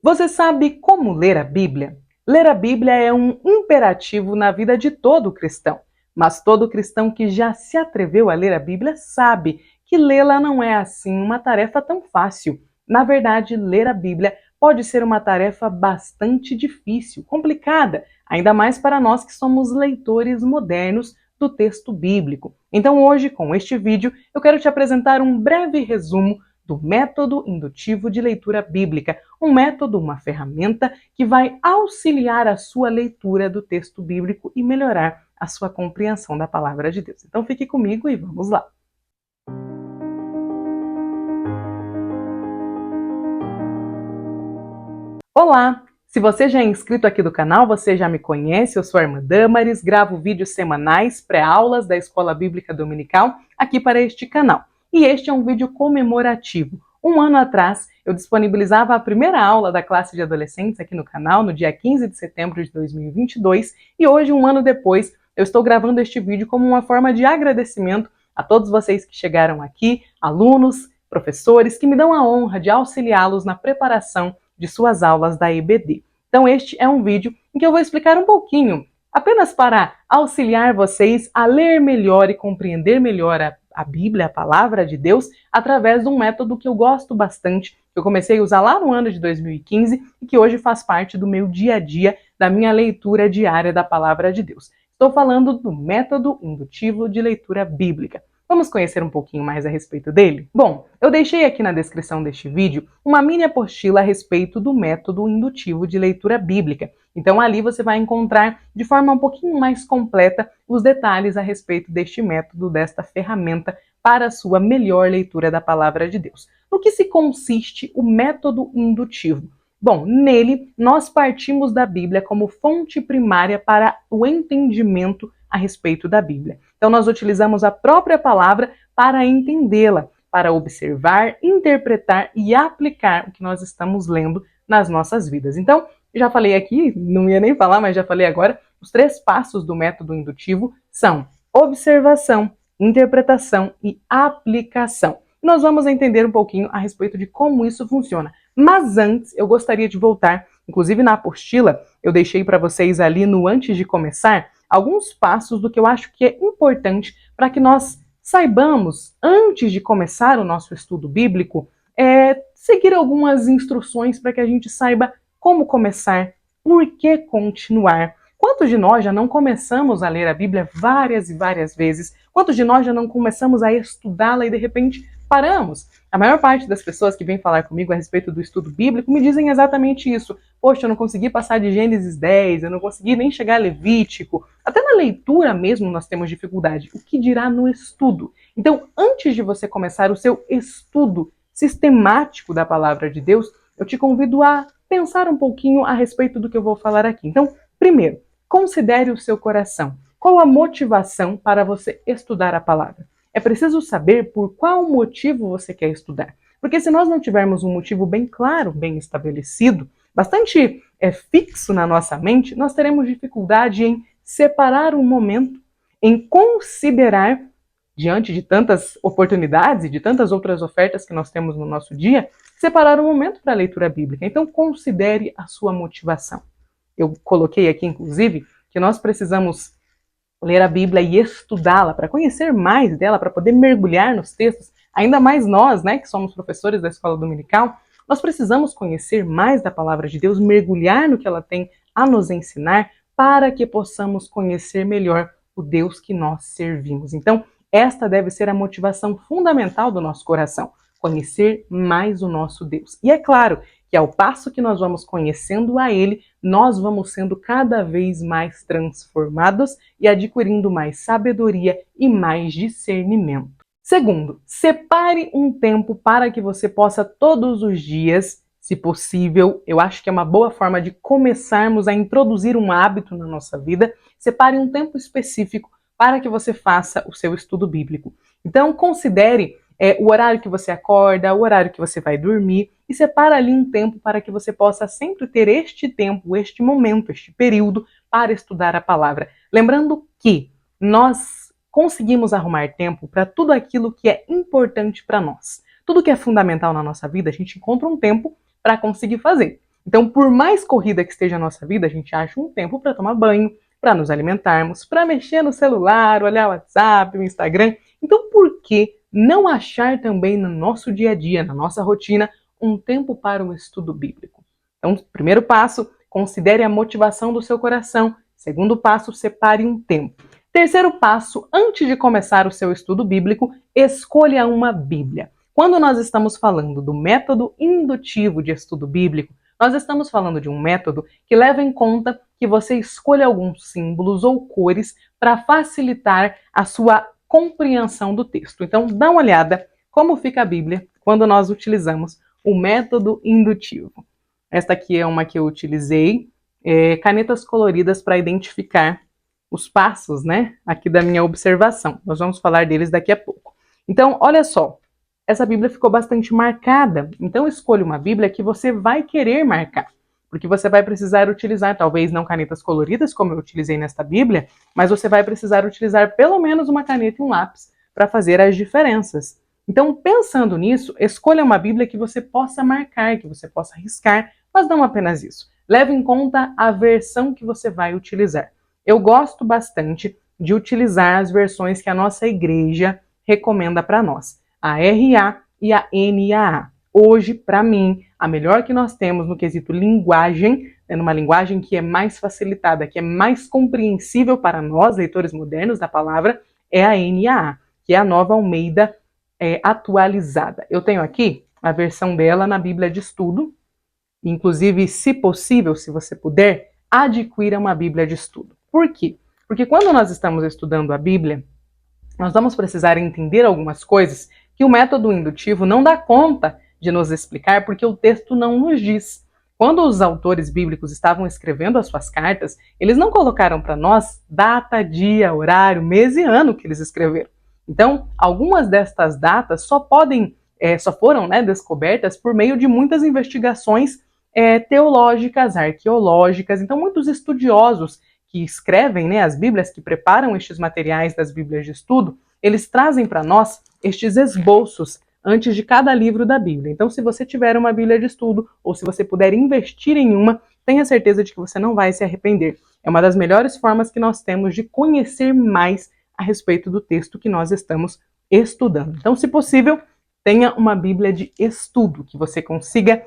Você sabe como ler a Bíblia? Ler a Bíblia é um imperativo na vida de todo cristão, mas todo cristão que já se atreveu a ler a Bíblia sabe que lê-la não é assim uma tarefa tão fácil. Na verdade, ler a Bíblia pode ser uma tarefa bastante difícil, complicada, ainda mais para nós que somos leitores modernos do texto bíblico. Então hoje, com este vídeo, eu quero te apresentar um breve resumo do método indutivo de leitura bíblica, um método, uma ferramenta que vai auxiliar a sua leitura do texto bíblico e melhorar a sua compreensão da palavra de Deus. Então fique comigo e vamos lá. Olá! Se você já é inscrito aqui do canal, você já me conhece, eu sou a irmã Damaris, gravo vídeos semanais, pré-aulas da Escola Bíblica Dominical aqui para este canal. E este é um vídeo comemorativo. Um ano atrás, eu disponibilizava a primeira aula da classe de adolescentes aqui no canal, no dia 15 de setembro de 2022, e hoje, um ano depois, eu estou gravando este vídeo como uma forma de agradecimento a todos vocês que chegaram aqui, alunos, professores, que me dão a honra de auxiliá-los na preparação de suas aulas da EBD. Então este é um vídeo em que eu vou explicar um pouquinho, apenas para auxiliar vocês a ler melhor e compreender melhor a Bíblia, a palavra de Deus, através de um método que eu gosto bastante, que eu comecei a usar lá no ano de 2015 e que hoje faz parte do meu dia a dia, da minha leitura diária da palavra de Deus. Estou falando do método indutivo de leitura bíblica. Vamos conhecer um pouquinho mais a respeito dele? Bom, eu deixei aqui na descrição deste vídeo uma mini apostila a respeito do método indutivo de leitura bíblica. Então ali você vai encontrar de forma um pouquinho mais completa os detalhes a respeito deste método, desta ferramenta para a sua melhor leitura da palavra de Deus. No que se consiste o método indutivo? Bom, nele nós partimos da Bíblia como fonte primária para o entendimento a respeito da Bíblia. Então nós utilizamos a própria palavra para entendê-la, para observar, interpretar e aplicar o que nós estamos lendo nas nossas vidas. Então, já falei aqui, não ia nem falar, mas já falei agora, os 3 passos do método indutivo são observação, interpretação e aplicação. Nós vamos entender um pouquinho a respeito de como isso funciona. Mas antes, eu gostaria de voltar, inclusive na apostila, eu deixei para vocês ali no antes de começar, alguns passos do que eu acho que é importante para que nós saibamos, antes de começar o nosso estudo bíblico, seguir algumas instruções para que a gente saiba como começar, por que continuar. Quantos de nós já não começamos a ler a Bíblia várias e várias vezes? Quantos de nós já não começamos a estudá-la e de repente paramos? A maior parte das pessoas que vêm falar comigo a respeito do estudo bíblico me dizem exatamente isso. Poxa, eu não consegui passar de Gênesis 10, eu não consegui nem chegar a Levítico. Até na leitura mesmo nós temos dificuldade. O que dirá no estudo? Então, antes de você começar o seu estudo sistemático da palavra de Deus, eu te convido a pensar um pouquinho a respeito do que eu vou falar aqui. Então, primeiro, considere o seu coração. Qual a motivação para você estudar a palavra? É preciso saber por qual motivo você quer estudar. Porque se nós não tivermos um motivo bem claro, bem estabelecido, bastante fixo na nossa mente, nós teremos dificuldade em separar um momento, em considerar, diante de tantas oportunidades e de tantas outras ofertas que nós temos no nosso dia, separar um momento para a leitura bíblica. Então, considere a sua motivação. Eu coloquei aqui, inclusive, que nós precisamos ler a Bíblia e estudá-la para conhecer mais dela, para poder mergulhar nos textos. Ainda mais nós, né, que somos professores da Escola Dominical, nós precisamos conhecer mais da palavra de Deus, mergulhar no que ela tem a nos ensinar, para que possamos conhecer melhor o Deus que nós servimos. Então, esta deve ser a motivação fundamental do nosso coração, conhecer mais o nosso Deus. E é claro que ao passo que nós vamos conhecendo a Ele, nós vamos sendo cada vez mais transformados e adquirindo mais sabedoria e mais discernimento. Segundo, separe um tempo para que você possa todos os dias, se possível, eu acho que é uma boa forma de começarmos a introduzir um hábito na nossa vida, separe um tempo específico para que você faça o seu estudo bíblico. Então, considere o horário que você acorda, o horário que você vai dormir, e separa ali um tempo para que você possa sempre ter este tempo, este momento, este período para estudar a palavra. Lembrando que nós conseguimos arrumar tempo para tudo aquilo que é importante para nós. Tudo que é fundamental na nossa vida, a gente encontra um tempo para conseguir fazer. Então, por mais corrida que esteja a nossa vida, a gente acha um tempo para tomar banho, para nos alimentarmos, para mexer no celular, olhar o WhatsApp, o Instagram. Então, por que não achar também no nosso dia a dia, na nossa rotina, um tempo para o estudo bíblico? Então, primeiro passo, considere a motivação do seu coração. Segundo passo, separe um tempo. Terceiro passo, antes de começar o seu estudo bíblico, escolha uma Bíblia. Quando nós estamos falando do método indutivo de estudo bíblico, nós estamos falando de um método que leva em conta que você escolha alguns símbolos ou cores para facilitar a sua compreensão do texto. Então, dá uma olhada como fica a Bíblia quando nós utilizamos o método indutivo. Esta aqui é uma que eu utilizei, canetas coloridas para identificar os passos, né, aqui da minha observação. Nós vamos falar deles daqui a pouco. Então, olha só, essa Bíblia ficou bastante marcada. Então, escolha uma Bíblia que você vai querer marcar, porque você vai precisar utilizar, talvez não canetas coloridas, como eu utilizei nesta Bíblia, mas você vai precisar utilizar pelo menos uma caneta e um lápis para fazer as diferenças. Então, pensando nisso, escolha uma Bíblia que você possa marcar, que você possa riscar, mas não apenas isso. Leve em conta a versão que você vai utilizar. Eu gosto bastante de utilizar as versões que a nossa igreja recomenda para nós, a RA e a NAA. Hoje, para mim, a melhor que nós temos no quesito linguagem, numa linguagem que é mais facilitada, que é mais compreensível para nós, leitores modernos da palavra, é a NAA, que é a Nova Almeida atualizada. Eu tenho aqui a versão dela na Bíblia de Estudo. Inclusive, se possível, se você puder, adquira uma Bíblia de estudo. Por quê? Porque quando nós estamos estudando a Bíblia, nós vamos precisar entender algumas coisas que o método indutivo não dá conta de nos explicar, porque o texto não nos diz. Quando os autores bíblicos estavam escrevendo as suas cartas, eles não colocaram para nós data, dia, horário, mês e ano que eles escreveram. Então, algumas destas datas só foram descobertas por meio de muitas investigações teológicas, arqueológicas. Então, muitos estudiosos que escrevem as Bíblias, que preparam estes materiais das Bíblias de estudo, eles trazem para nós estes esboços antes de cada livro da Bíblia. Então, se você tiver uma Bíblia de estudo, ou se você puder investir em uma, tenha certeza de que você não vai se arrepender. É uma das melhores formas que nós temos de conhecer mais a respeito do texto que nós estamos estudando. Então, se possível, tenha uma Bíblia de estudo, que você consiga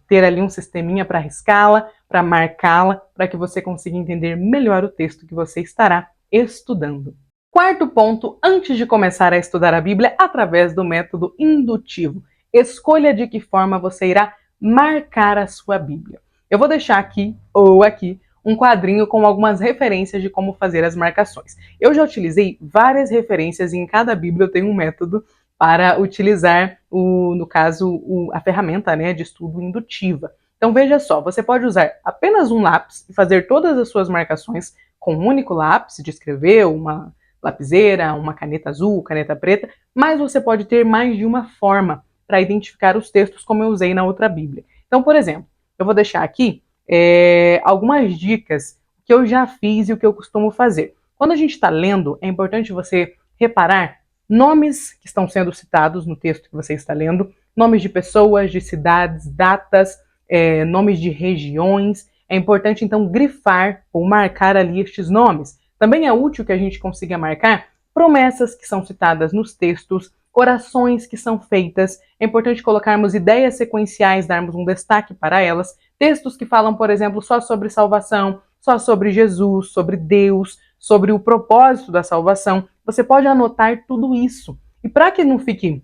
ter ali um sisteminha para riscá-la, para marcá-la, para que você consiga entender melhor o texto que você estará estudando. Quarto ponto, antes de começar a estudar a Bíblia através do método indutivo, escolha de que forma você irá marcar a sua Bíblia. Eu vou deixar aqui ou aqui um quadrinho com algumas referências de como fazer as marcações. Eu já utilizei várias referências e em cada Bíblia eu tenho um método para utilizar, a ferramenta de estudo indutiva. Então veja só, você pode usar apenas um lápis e fazer todas as suas marcações com um único lápis de escrever, uma lapiseira, uma caneta azul, caneta preta, mas você pode ter mais de uma forma para identificar os textos, como eu usei na outra Bíblia. Então, por exemplo, eu vou deixar aqui algumas dicas que eu já fiz e o que eu costumo fazer. Quando a gente está lendo, é importante você reparar nomes que estão sendo citados no texto que você está lendo, nomes de pessoas, de cidades, datas, nomes de regiões. É importante, então, grifar ou marcar ali estes nomes. Também é útil que a gente consiga marcar promessas que são citadas nos textos, orações que são feitas. É importante colocarmos ideias sequenciais, darmos um destaque para elas. Textos que falam, por exemplo, só sobre salvação, só sobre Jesus, sobre Deus, sobre o propósito da salvação. Você pode anotar tudo isso. E para que não fique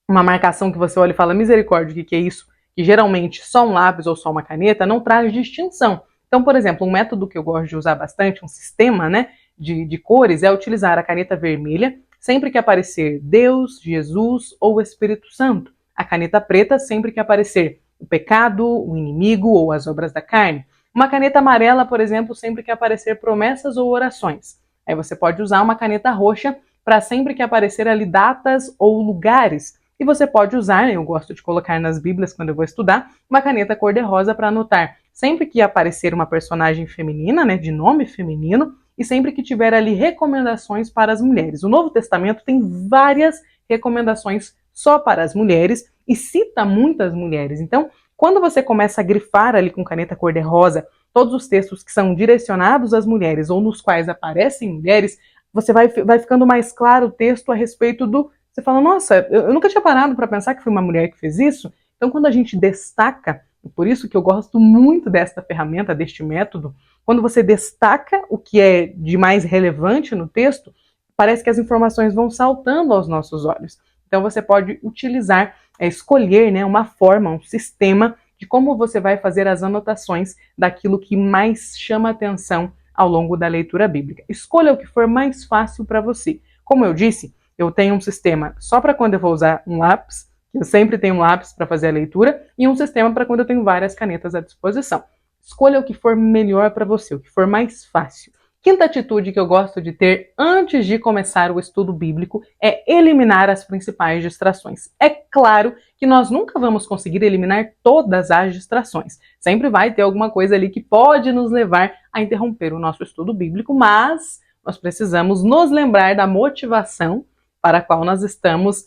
uma marcação que você olha e fala, misericórdia, o que é isso? Que geralmente só um lápis ou só uma caneta não traz distinção. Então, por exemplo, um método que eu gosto de usar bastante, um sistema de cores, é utilizar a caneta vermelha sempre que aparecer Deus, Jesus ou o Espírito Santo. A caneta preta sempre que aparecer o pecado, o inimigo ou as obras da carne. Uma caneta amarela, por exemplo, sempre que aparecer promessas ou orações. Aí você pode usar uma caneta roxa para sempre que aparecer ali datas ou lugares. E você pode usar, eu gosto de colocar nas Bíblias quando eu vou estudar, uma caneta cor-de-rosa para anotar sempre que aparecer uma personagem feminina, de nome feminino, e sempre que tiver ali recomendações para as mulheres. O Novo Testamento tem várias recomendações só para as mulheres e cita muitas mulheres. Então, Quando você começa a grifar ali com caneta cor-de-rosa todos os textos que são direcionados às mulheres ou nos quais aparecem mulheres, você vai ficando mais claro o texto a respeito do... Você fala, nossa, eu nunca tinha parado para pensar que foi uma mulher que fez isso. Então, quando a gente destaca, por isso que eu gosto muito desta ferramenta, deste método, quando você destaca o que é de mais relevante no texto, parece que as informações vão saltando aos nossos olhos. Então, você pode utilizar, escolher, né, uma forma, um sistema de como você vai fazer as anotações daquilo que mais chama atenção ao longo da leitura bíblica. Escolha o que for mais fácil para você. Como eu disse, eu tenho um sistema só para quando eu vou usar um lápis, eu sempre tenho um lápis para fazer a leitura, e um sistema para quando eu tenho várias canetas à disposição. Escolha o que for melhor para você, o que for mais fácil. Quinta atitude que eu gosto de ter antes de começar o estudo bíblico é eliminar as principais distrações. É claro que nós nunca vamos conseguir eliminar todas as distrações. Sempre vai ter alguma coisa ali que pode nos levar a interromper o nosso estudo bíblico, mas nós precisamos nos lembrar da motivação para a qual nós estamos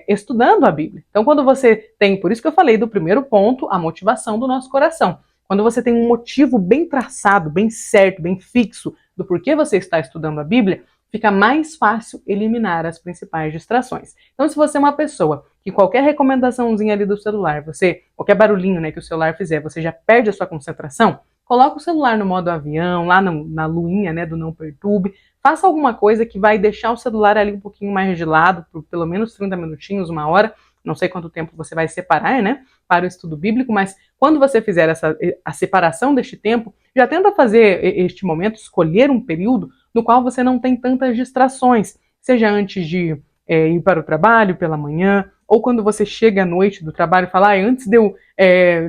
estudando a Bíblia. Então, quando você tem, por isso que eu falei do primeiro ponto, a motivação do nosso coração. Quando você tem um motivo bem traçado, bem certo, bem fixo do porquê você está estudando a Bíblia, fica mais fácil eliminar as principais distrações. Então, se você é uma pessoa que qualquer recomendaçãozinha ali do celular, qualquer barulhinho, né, que o celular fizer, você já perde a sua concentração, coloca o celular no modo avião, lá na luinha, né, do não perturbe, faça alguma coisa que vai deixar o celular ali um pouquinho mais de lado, por pelo menos 30 minutinhos, uma hora, não sei quanto tempo você vai separar, né, para o estudo bíblico, mas quando você fizer a separação deste tempo, já tenta fazer este momento, escolher um período no qual você não tem tantas distrações, seja antes de ir para o trabalho, pela manhã, ou quando você chega à noite do trabalho e fala, antes de eu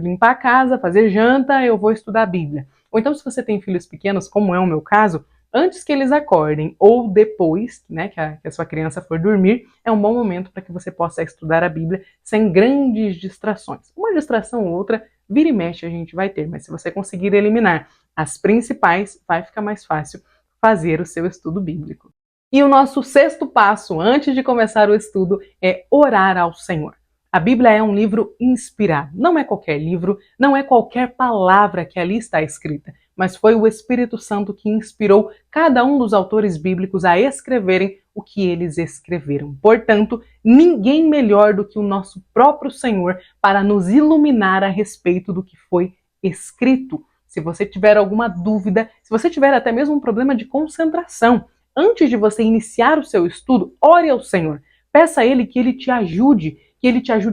limpar a casa, fazer janta, eu vou estudar a Bíblia. Ou então, se você tem filhos pequenos, como é o meu caso, antes que eles acordem ou depois, né, que a sua criança for dormir, é um bom momento para que você possa estudar a Bíblia sem grandes distrações. Uma distração ou outra, vira e mexe a gente vai ter, mas se você conseguir eliminar as principais, vai ficar mais fácil fazer o seu estudo bíblico. E o nosso sexto passo, antes de começar o estudo, é orar ao Senhor. A Bíblia é um livro inspirado. Não é qualquer livro, não é qualquer palavra que ali está escrita, mas foi o Espírito Santo que inspirou cada um dos autores bíblicos a escreverem o que eles escreveram. Portanto, ninguém melhor do que o nosso próprio Senhor para nos iluminar a respeito do que foi escrito. Se você tiver alguma dúvida, se você tiver até mesmo um problema de concentração, antes de você iniciar o seu estudo, ore ao Senhor. Peça a Ele que Ele te ajude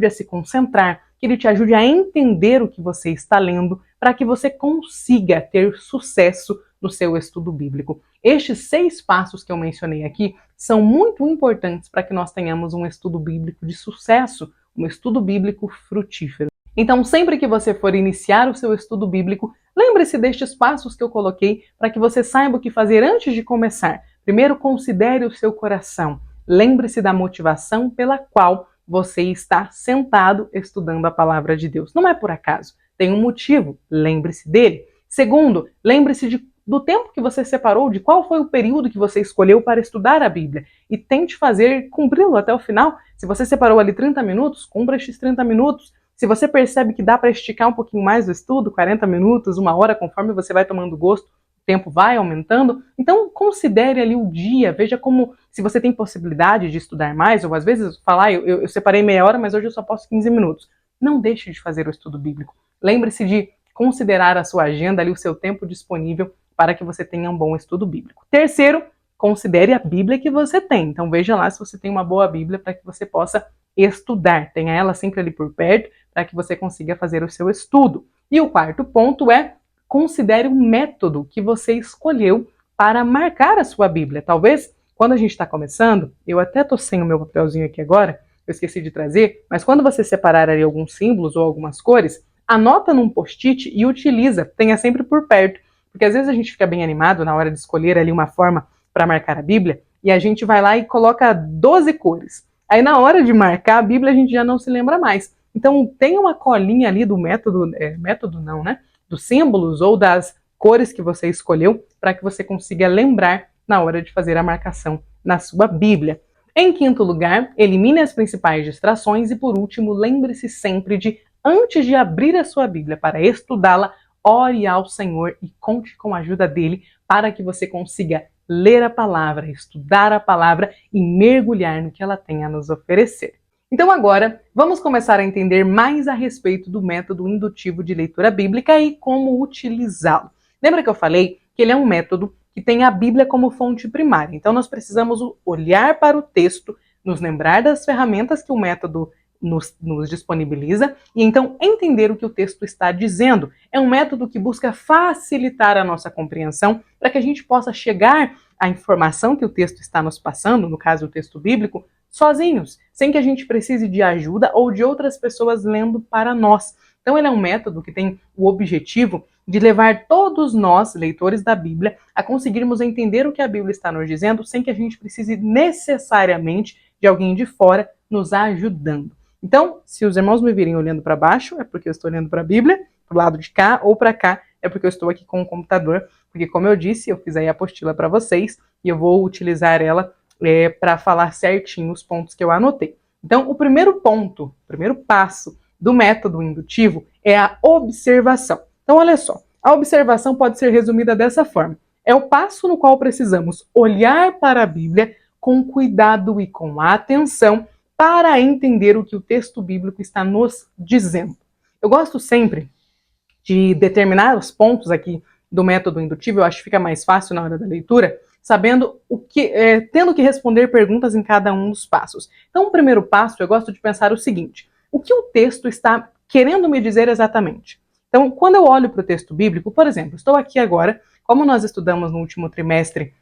a se concentrar, que Ele te ajude a entender o que você está lendo, para que você consiga ter sucesso no seu estudo bíblico. Estes 6 passos que eu mencionei aqui são muito importantes para que nós tenhamos um estudo bíblico de sucesso, um estudo bíblico frutífero. Então, sempre que você for iniciar o seu estudo bíblico, lembre-se destes passos que eu coloquei para que você saiba o que fazer antes de começar. Primeiro, considere o seu coração. Lembre-se da motivação pela qual você está sentado estudando a palavra de Deus. Não é por acaso. Tem um motivo. Lembre-se dele. Segundo, lembre-se do tempo que você separou, de qual foi o período que você escolheu para estudar a Bíblia. E tente cumpri-lo até o final. Se você separou ali 30 minutos, cumpra estes 30 minutos. Se você percebe que dá para esticar um pouquinho mais o estudo, 40 minutos, 1 hora, conforme você vai tomando gosto, o tempo vai aumentando, então considere ali o dia, veja como, se você tem possibilidade de estudar mais, ou às vezes falar, eu separei meia hora, mas hoje eu só posso 15 minutos. Não deixe de fazer o estudo bíblico. Lembre-se de considerar a sua agenda ali, o seu tempo disponível para que você tenha um bom estudo bíblico. Terceiro, considere a Bíblia que você tem. Então veja lá se você tem uma boa Bíblia para que você possa estudar. Tenha ela sempre ali por perto para que você consiga fazer o seu estudo. E o quarto ponto é considere o método que você escolheu para marcar a sua Bíblia. Talvez, quando a gente está começando, eu até estou sem o meu papelzinho aqui agora, eu esqueci de trazer, mas quando você separar ali alguns símbolos ou algumas cores, anota num post-it e utiliza, tenha sempre por perto, porque às vezes a gente fica bem animado na hora de escolher ali uma forma para marcar a Bíblia, e a gente vai lá e coloca 12 cores. Aí na hora de marcar a Bíblia a gente já não se lembra mais. Então tem uma colinha ali do dos símbolos ou das cores que você escolheu para que você consiga lembrar na hora de fazer a marcação na sua Bíblia. Em quinto lugar, elimine as principais distrações e por último, lembre-se sempre de antes de abrir a sua Bíblia para estudá-la, ore ao Senhor e conte com a ajuda dele para que você consiga ler a palavra, estudar a palavra e mergulhar no que ela tem a nos oferecer. Então agora, vamos começar a entender mais a respeito do método indutivo de leitura bíblica e como utilizá-lo. Lembra que eu falei que ele é um método que tem a Bíblia como fonte primária. Então nós precisamos olhar para o texto, nos lembrar das ferramentas que o método nos disponibiliza e então entender o que o texto está dizendo. É um método que busca facilitar a nossa compreensão para que a gente possa chegar à informação que o texto está nos passando, no caso o texto bíblico, sozinhos, sem que a gente precise de ajuda ou de outras pessoas lendo para nós. Então ele é um método que tem o objetivo de levar todos nós, leitores da Bíblia, a conseguirmos entender o que a Bíblia está nos dizendo sem que a gente precise necessariamente de alguém de fora nos ajudando. Então, se os irmãos me virem olhando para baixo, é porque eu estou olhando para a Bíblia, para o lado de cá ou para cá, é porque eu estou aqui com o computador, porque como eu disse, eu fiz aí a apostila para vocês e eu vou utilizar ela para falar certinho os pontos que eu anotei. Então, o primeiro ponto, o primeiro passo do método indutivo é a observação. Então, olha só, a observação pode ser resumida dessa forma. É o passo no qual precisamos olhar para a Bíblia com cuidado e com atenção para entender o que o texto bíblico está nos dizendo. Eu gosto sempre de determinar os pontos aqui do método indutivo, eu acho que fica mais fácil na hora da leitura, sabendo tendo que responder perguntas em cada um dos passos. Então, o primeiro passo, eu gosto de pensar o seguinte: o que o texto está querendo me dizer exatamente? Então, quando eu olho para o texto bíblico, por exemplo, estou aqui agora, como nós estudamos no último trimestre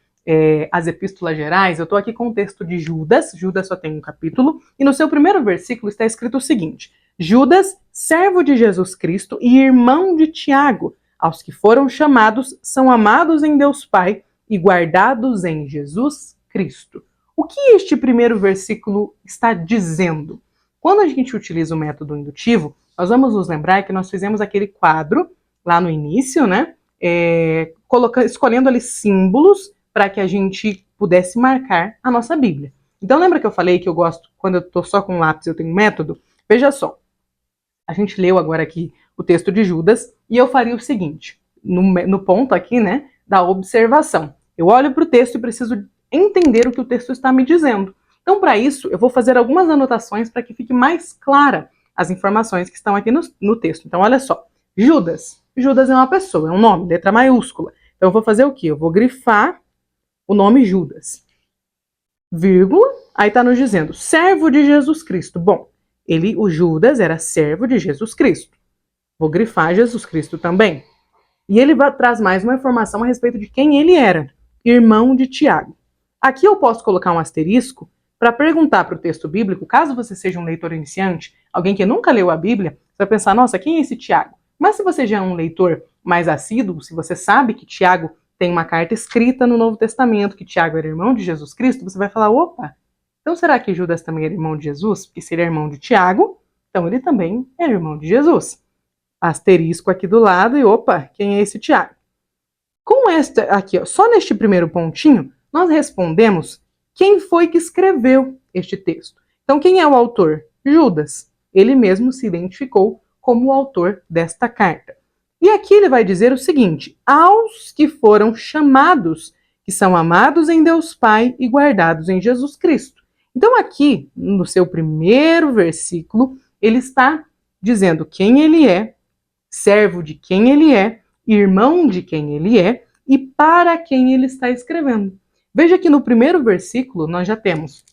as epístolas gerais, eu estou aqui com o texto de Judas, Judas só tem um capítulo, e no seu primeiro versículo está escrito o seguinte: Judas, servo de Jesus Cristo e irmão de Tiago, aos que foram chamados, são amados em Deus Pai e guardados em Jesus Cristo. O que este primeiro versículo está dizendo? Quando a gente utiliza o método indutivo, nós vamos nos lembrar que nós fizemos aquele quadro lá no início, né? Escolhendo ali símbolos para que a gente pudesse marcar a nossa Bíblia. Então lembra que eu falei que eu gosto, quando eu estou só com lápis, eu tenho um método? Veja só, a gente leu agora aqui o texto de Judas e eu faria o seguinte, no ponto aqui, né, da observação. Eu olho para o texto e preciso entender o que o texto está me dizendo. Então, para isso, eu vou fazer algumas anotações para que fique mais clara as informações que estão aqui no texto. Então, olha só. Judas. Judas é uma pessoa, é um nome, letra maiúscula. Então, eu vou fazer o quê? Eu vou grifar o nome Judas. Vírgula. Aí está nos dizendo, servo de Jesus Cristo. Bom, o Judas era servo de Jesus Cristo. Vou grifar Jesus Cristo também. E ele traz mais uma informação a respeito de quem ele era. Irmão de Tiago. Aqui eu posso colocar um asterisco para perguntar para o texto bíblico, caso você seja um leitor iniciante, alguém que nunca leu a Bíblia, você vai pensar, nossa, quem é esse Tiago? Mas se você já é um leitor mais assíduo, se você sabe que Tiago tem uma carta escrita no Novo Testamento, que Tiago era irmão de Jesus Cristo, você vai falar, opa, então será que Judas também era irmão de Jesus? Porque se ele é irmão de Tiago, então ele também é irmão de Jesus. Asterisco aqui do lado e opa, quem é esse Tiago? Com esta aqui, ó, só neste primeiro pontinho, nós respondemos quem foi que escreveu este texto. Então, quem é o autor? Judas. Ele mesmo se identificou como o autor desta carta. E aqui ele vai dizer o seguinte: aos que foram chamados, que são amados em Deus Pai e guardados em Jesus Cristo. Então, aqui, no seu primeiro versículo, ele está dizendo quem ele é, servo de quem ele é, irmão de quem ele é e para quem ele está escrevendo. Veja que no primeiro versículo nós já temos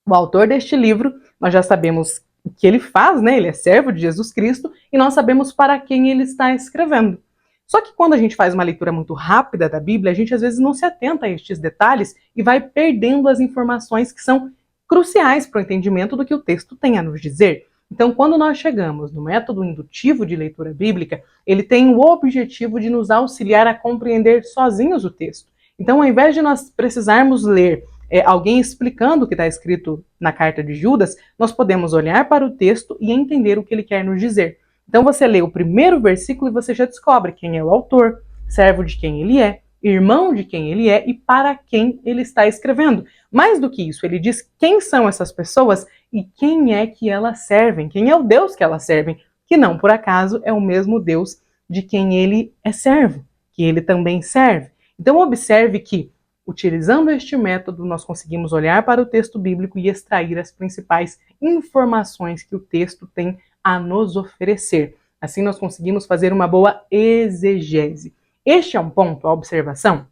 o autor deste livro, nós já sabemos o que ele faz, né? Ele é servo de Jesus Cristo e nós sabemos para quem ele está escrevendo. Só que quando a gente faz uma leitura muito rápida da Bíblia, a gente às vezes não se atenta a estes detalhes e vai perdendo as informações que são cruciais para o entendimento do que o texto tem a nos dizer. Então, quando nós chegamos no método indutivo de leitura bíblica, ele tem o objetivo de nos auxiliar a compreender sozinhos o texto. Então, ao invés de nós precisarmos ler alguém explicando o que está escrito na carta de Judas, nós podemos olhar para o texto e entender o que ele quer nos dizer. Então, você lê o primeiro versículo e você já descobre quem é o autor, servo de quem ele é, irmão de quem ele é e para quem ele está escrevendo. Mais do que isso, ele diz quem são essas pessoas e quem é que elas servem, quem é o Deus que elas servem, que não por acaso é o mesmo Deus de quem ele é servo, que ele também serve. Então observe que, utilizando este método, nós conseguimos olhar para o texto bíblico e extrair as principais informações que o texto tem a nos oferecer. Assim nós conseguimos fazer uma boa exegese. Este é um ponto, a observação,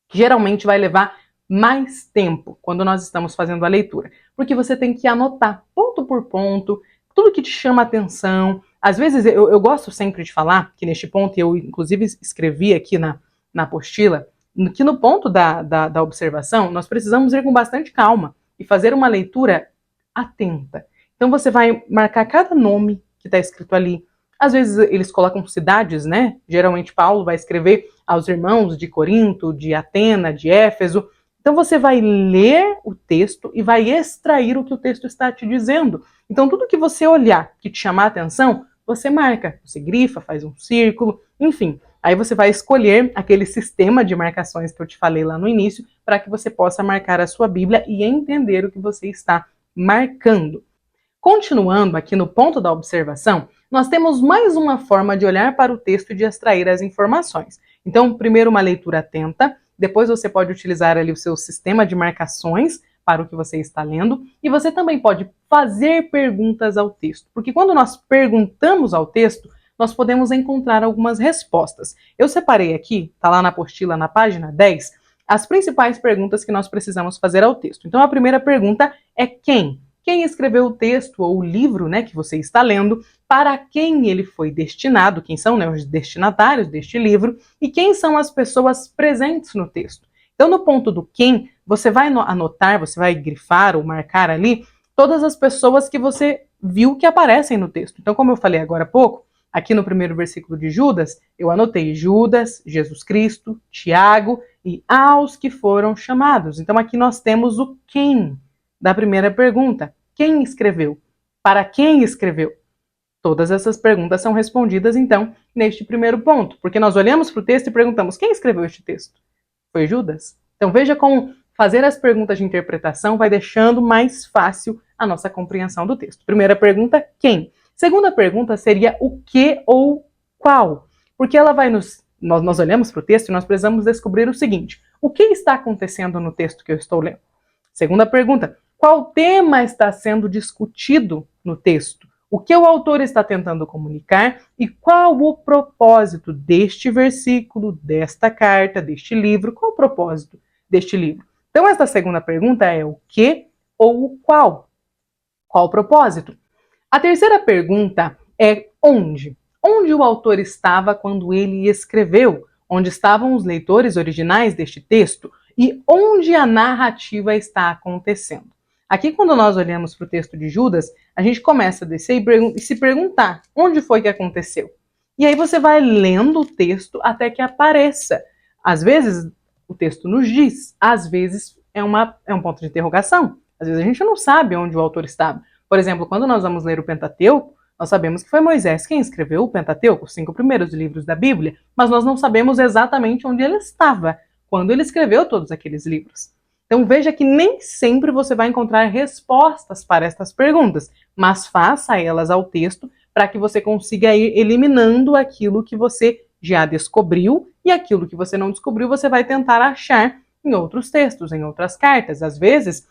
que geralmente vai levar mais tempo quando nós estamos fazendo a leitura, porque você tem que anotar ponto por ponto, tudo que te chama a atenção. Às vezes, eu gosto sempre de falar, que neste ponto, eu inclusive escrevi aqui na apostila, que no ponto da observação, nós precisamos ir com bastante calma e fazer uma leitura atenta. Então você vai marcar cada nome que está escrito ali. Às vezes eles colocam cidades, né? Geralmente Paulo vai escrever aos irmãos de Corinto, de Atena, de Éfeso. Então você vai ler o texto e vai extrair o que o texto está te dizendo. Então tudo que você olhar, que te chamar a atenção, você marca, você grifa, faz um círculo, enfim. Aí você vai escolher aquele sistema de marcações que eu te falei lá no início, para que você possa marcar a sua Bíblia e entender o que você está marcando. Continuando aqui no ponto da observação, nós temos mais uma forma de olhar para o texto e de extrair as informações. Então, primeiro uma leitura atenta, depois você pode utilizar ali o seu sistema de marcações para o que você está lendo, e você também pode fazer perguntas ao texto, porque quando nós perguntamos ao texto, nós podemos encontrar algumas respostas. Eu separei aqui, está lá na apostila, na página 10, as principais perguntas que nós precisamos fazer ao texto. Então, a primeira pergunta é quem? Quem escreveu o texto ou o livro, né, que você está lendo, para quem ele foi destinado, quem são, né, os destinatários deste livro, e quem são as pessoas presentes no texto. Então, no ponto do quem, você vai anotar, você vai grifar ou marcar ali todas as pessoas que você viu que aparecem no texto. Então, como eu falei agora há pouco, aqui no primeiro versículo de Judas, eu anotei Judas, Jesus Cristo, Tiago e aos que foram chamados. Então, aqui nós temos o quem da primeira pergunta. Quem escreveu? Para quem escreveu? Todas essas perguntas são respondidas, então, neste primeiro ponto, porque nós olhamos para o texto e perguntamos, quem escreveu este texto? Foi Judas? Então veja como fazer as perguntas de interpretação vai deixando mais fácil a nossa compreensão do texto. Primeira pergunta, quem? Segunda pergunta seria o que ou qual? Porque ela vai nós olhamos para o texto e nós precisamos descobrir o seguinte, o que está acontecendo no texto que eu estou lendo? Segunda pergunta, qual tema está sendo discutido no texto? O que o autor está tentando comunicar e qual o propósito deste versículo, desta carta, deste livro? Qual o propósito deste livro? Então, esta segunda pergunta é o que ou o qual? Qual o propósito? A terceira pergunta é onde? Onde o autor estava quando ele escreveu? Onde estavam os leitores originais deste texto? E onde a narrativa está acontecendo? Aqui, quando nós olhamos para o texto de Judas, a gente começa a descer e se perguntar onde foi que aconteceu. E aí você vai lendo o texto até que apareça. Às vezes, o texto nos diz, às vezes é um ponto de interrogação. Às vezes a gente não sabe onde o autor estava. Por exemplo, quando nós vamos ler o Pentateuco, nós sabemos que foi Moisés quem escreveu o Pentateuco, os 5 primeiros livros da Bíblia, mas nós não sabemos exatamente onde ele estava quando ele escreveu todos aqueles livros. Então veja que nem sempre você vai encontrar respostas para estas perguntas, mas faça elas ao texto para que você consiga ir eliminando aquilo que você já descobriu e aquilo que você não descobriu você vai tentar achar em outros textos, em outras cartas. Às vezes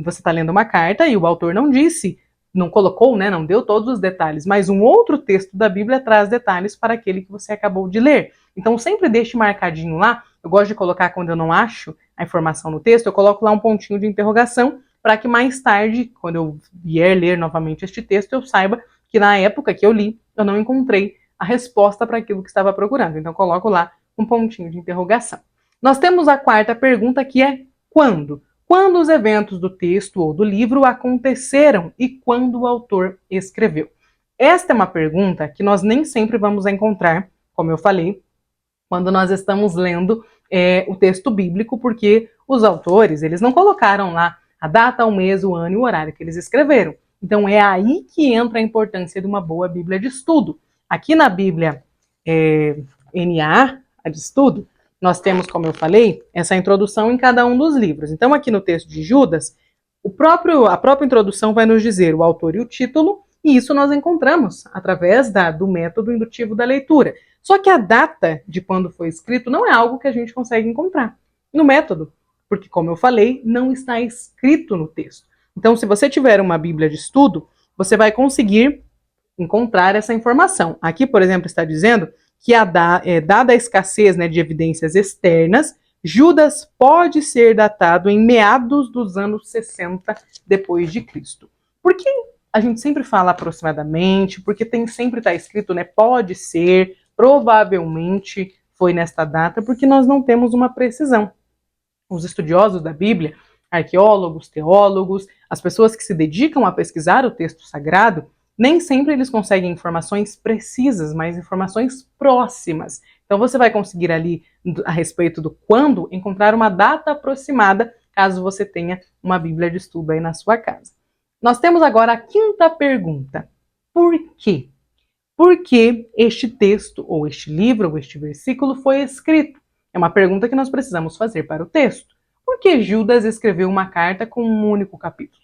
você está lendo uma carta e o autor não disse, não colocou, né, não deu todos os detalhes, mas um outro texto da Bíblia traz detalhes para aquele que você acabou de ler. Então sempre deixe marcadinho lá. Eu gosto de colocar, quando eu não acho a informação no texto, eu coloco lá um pontinho de interrogação para que mais tarde, quando eu vier ler novamente este texto, eu saiba que na época que eu li, eu não encontrei a resposta para aquilo que estava procurando. Então eu coloco lá um pontinho de interrogação. Nós temos a quarta pergunta, que é quando? Quando os eventos do texto ou do livro aconteceram e quando o autor escreveu? Esta é uma pergunta que nós nem sempre vamos encontrar, como eu falei, quando nós estamos lendo o texto bíblico, porque os autores, eles não colocaram lá a data, o mês, o ano e o horário que eles escreveram. Então é aí que entra a importância de uma boa Bíblia de estudo. Aqui na Bíblia NA, a de estudo, nós temos, como eu falei, essa introdução em cada um dos livros. Então aqui no texto de Judas, a própria introdução vai nos dizer o autor e o título, E isso nós encontramos através do método indutivo da leitura. Só que a data de quando foi escrito não é algo que a gente consegue encontrar no método, porque, como eu falei, não está escrito no texto. Então, se você tiver uma Bíblia de estudo, você vai conseguir encontrar essa informação. Aqui, por exemplo, está dizendo que dada a escassez, né, de evidências externas, Judas pode ser datado em meados dos anos 60 depois de Cristo. Por que a gente sempre fala aproximadamente? Porque sempre está escrito, né, pode ser, provavelmente foi nesta data, porque nós não temos uma precisão. Os estudiosos da Bíblia, arqueólogos, teólogos, as pessoas que se dedicam a pesquisar o texto sagrado, nem sempre eles conseguem informações precisas, mas informações próximas. Então você vai conseguir ali, a respeito do quando, encontrar uma data aproximada, caso você tenha uma Bíblia de estudo aí na sua casa. Nós temos agora a quinta pergunta. Por quê? Por que este texto, ou este livro, ou este versículo foi escrito? É uma pergunta que nós precisamos fazer para o texto. Por que Judas escreveu uma carta com um único capítulo?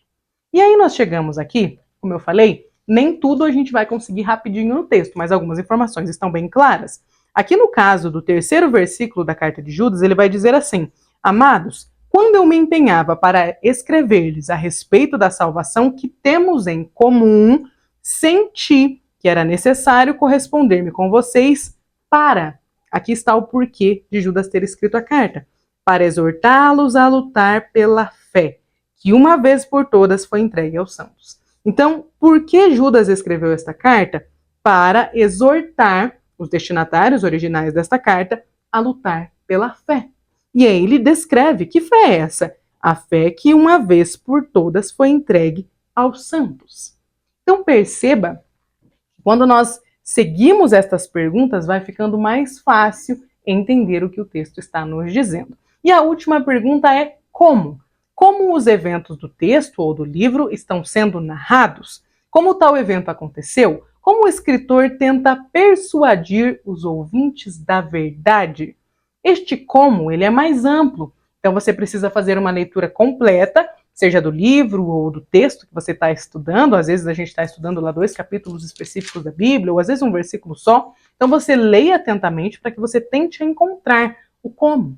E aí nós chegamos aqui, como eu falei, nem tudo a gente vai conseguir rapidinho no texto, mas algumas informações estão bem claras. Aqui no caso do terceiro versículo da carta de Judas, ele vai dizer assim: Amados, quando eu me empenhava para escrever-lhes a respeito da salvação que temos em comum, senti que era necessário corresponder-me com vocês para... Aqui está o porquê de Judas ter escrito a carta. Para exortá-los a lutar pela fé, que uma vez por todas foi entregue aos santos. Então, por que Judas escreveu esta carta? Para exortar os destinatários originais desta carta a lutar pela fé. E aí ele descreve que fé é essa? A fé que uma vez por todas foi entregue aos santos. Então perceba, quando nós seguimos estas perguntas, vai ficando mais fácil entender o que o texto está nos dizendo. E a última pergunta é como? Como os eventos do texto ou do livro estão sendo narrados? Como tal evento aconteceu? Como o escritor tenta persuadir os ouvintes da verdade? Este como, ele é mais amplo. Então você precisa fazer uma leitura completa, seja do livro ou do texto que você está estudando. Às vezes a gente está estudando lá 2 capítulos específicos da Bíblia, ou às vezes um versículo só. Então você leia atentamente para que você tente encontrar o como.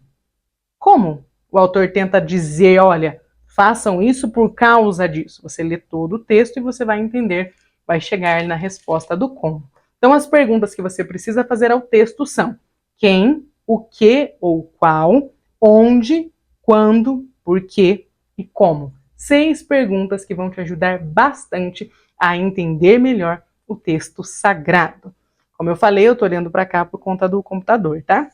Como o autor tenta dizer, olha, façam isso por causa disso. Você lê todo o texto e você vai entender, vai chegar na resposta do como. Então as perguntas que você precisa fazer ao texto são: quem, o que ou qual, onde, quando, por quê e como. 6 perguntas que vão te ajudar bastante a entender melhor o texto sagrado. Como eu falei, eu estou olhando para cá por conta do computador, tá?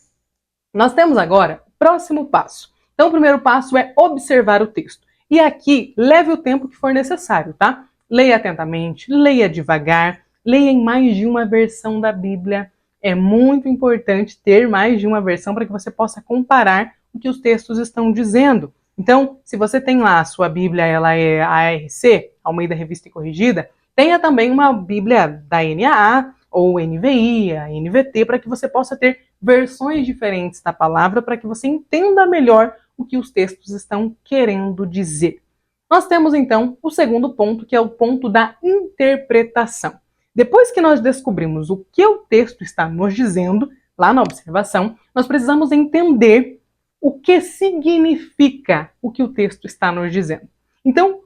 Nós temos agora o próximo passo. Então o primeiro passo é observar o texto. E aqui, leve o tempo que for necessário, tá? Leia atentamente, leia devagar, leia em mais de uma versão da Bíblia. É muito importante ter mais de uma versão para que você possa comparar o que os textos estão dizendo. Então, se você tem lá a sua Bíblia, ela é a ARC, Almeida Revista e Corrigida, tenha também uma Bíblia da NAA ou NVI, a NVT, para que você possa ter versões diferentes da palavra, para que você entenda melhor o que os textos estão querendo dizer. Nós temos então o segundo ponto, que é o ponto da interpretação. Depois que nós descobrimos o que o texto está nos dizendo, lá na observação, nós precisamos entender o que significa o que o texto está nos dizendo. Então,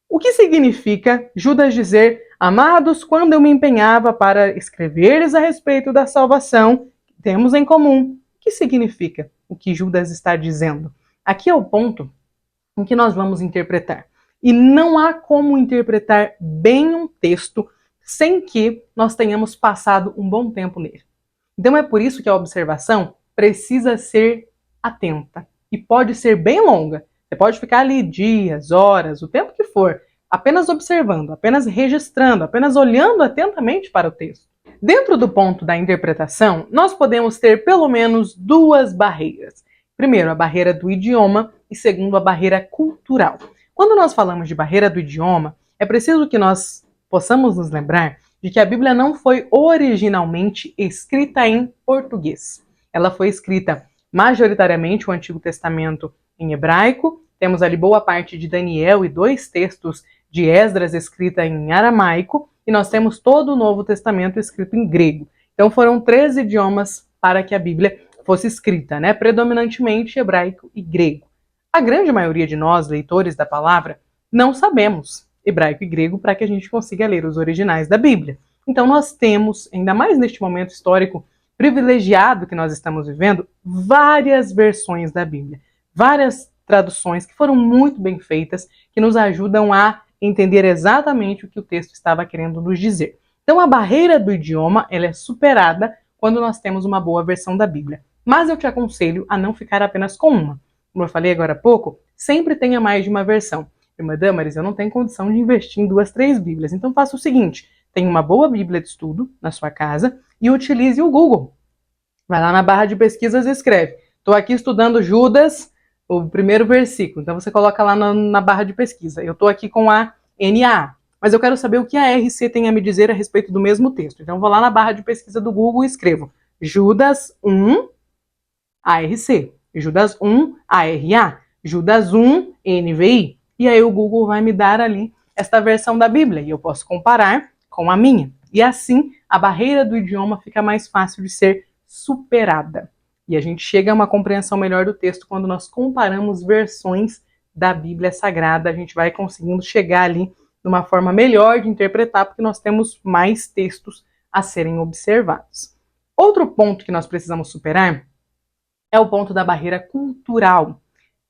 o que significa Judas dizer: Amados, quando eu me empenhava para escrever-lhes a respeito da salvação que temos em comum? O que significa o que Judas está dizendo? Aqui é o ponto em que nós vamos interpretar. E não há como interpretar bem um texto sem que nós tenhamos passado um bom tempo nele. Então é por isso que a observação precisa ser atenta e pode ser bem longa. Você pode ficar ali dias, horas, o tempo que for, apenas observando, apenas registrando, apenas olhando atentamente para o texto. Dentro do ponto da interpretação, nós podemos ter pelo menos 2 barreiras. Primeiro, a barreira do idioma e segundo, a barreira cultural. Quando nós falamos de barreira do idioma, é preciso que nós possamos nos lembrar de que a Bíblia não foi originalmente escrita em português. Ela foi escrita majoritariamente, o Antigo Testamento, em hebraico. Temos ali boa parte de Daniel e 2 textos de Esdras escrita em aramaico. e nós temos todo o Novo Testamento escrito em grego. Então foram 3 idiomas para que a Bíblia fosse escrita, né? Predominantemente hebraico e grego. A grande maioria de nós, leitores da palavra, não sabemos hebraico e grego para que a gente consiga ler os originais da Bíblia. Então nós temos, ainda mais neste momento histórico privilegiado que nós estamos vivendo, várias versões da Bíblia, várias traduções que foram muito bem feitas, que nos ajudam a entender exatamente o que o texto estava querendo nos dizer. Então a barreira do idioma, ela é superada quando nós temos uma boa versão da Bíblia. Mas eu te aconselho a não ficar apenas com uma. Como eu falei agora há pouco, sempre tenha mais de uma versão. Irmã Damaris, eu não tenho condição de investir em 2, 3 Bíblias. Então faça o seguinte, tenha uma boa Bíblia de estudo na sua casa e utilize o Google. Vai lá na barra de pesquisas e escreve. Estou aqui estudando Judas, o primeiro versículo. Então você coloca lá na barra de pesquisa. Eu estou aqui com a NAA, mas eu quero saber o que a RC tem a me dizer a respeito do mesmo texto. Então eu vou lá na barra de pesquisa do Google e escrevo Judas 1 ARC, Judas 1 ARA, Judas 1 NVI. E aí o Google vai me dar ali esta versão da Bíblia e eu posso comparar com a minha. E assim a barreira do idioma fica mais fácil de ser superada. E a gente chega a uma compreensão melhor do texto quando nós comparamos versões da Bíblia Sagrada. A gente vai conseguindo chegar ali numa forma melhor de interpretar, porque nós temos mais textos a serem observados. Outro ponto que nós precisamos superar é o ponto da barreira cultural.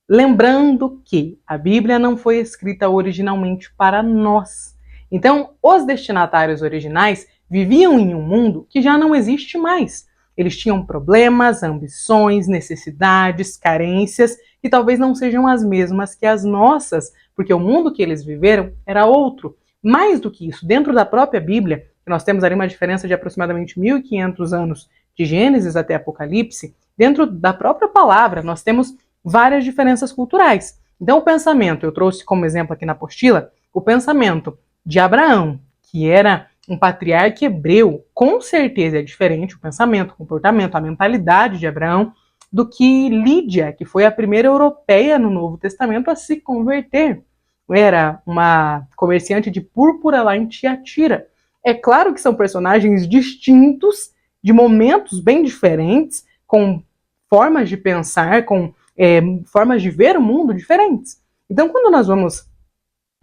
Lembrando que a Bíblia não foi escrita originalmente para nós. Então, os destinatários originais viviam em um mundo que já não existe mais. Eles tinham problemas, ambições, necessidades, carências, que talvez não sejam as mesmas que as nossas, porque o mundo que eles viveram era outro. Mais do que isso, dentro da própria Bíblia, nós temos ali uma diferença de aproximadamente 1.500 anos de Gênesis até Apocalipse, dentro da própria palavra nós temos várias diferenças culturais. Então o pensamento, eu trouxe como exemplo aqui na apostila, o pensamento de Abraão, que era um patriarca hebreu, com certeza é diferente o pensamento, o comportamento, a mentalidade de Abraão, do que Lídia, que foi a primeira europeia no Novo Testamento a se converter. Era uma comerciante de púrpura lá em Tiatira. É claro que são personagens distintos, de momentos bem diferentes, com formas de pensar, com formas de ver o mundo diferentes. Então, quando nós vamos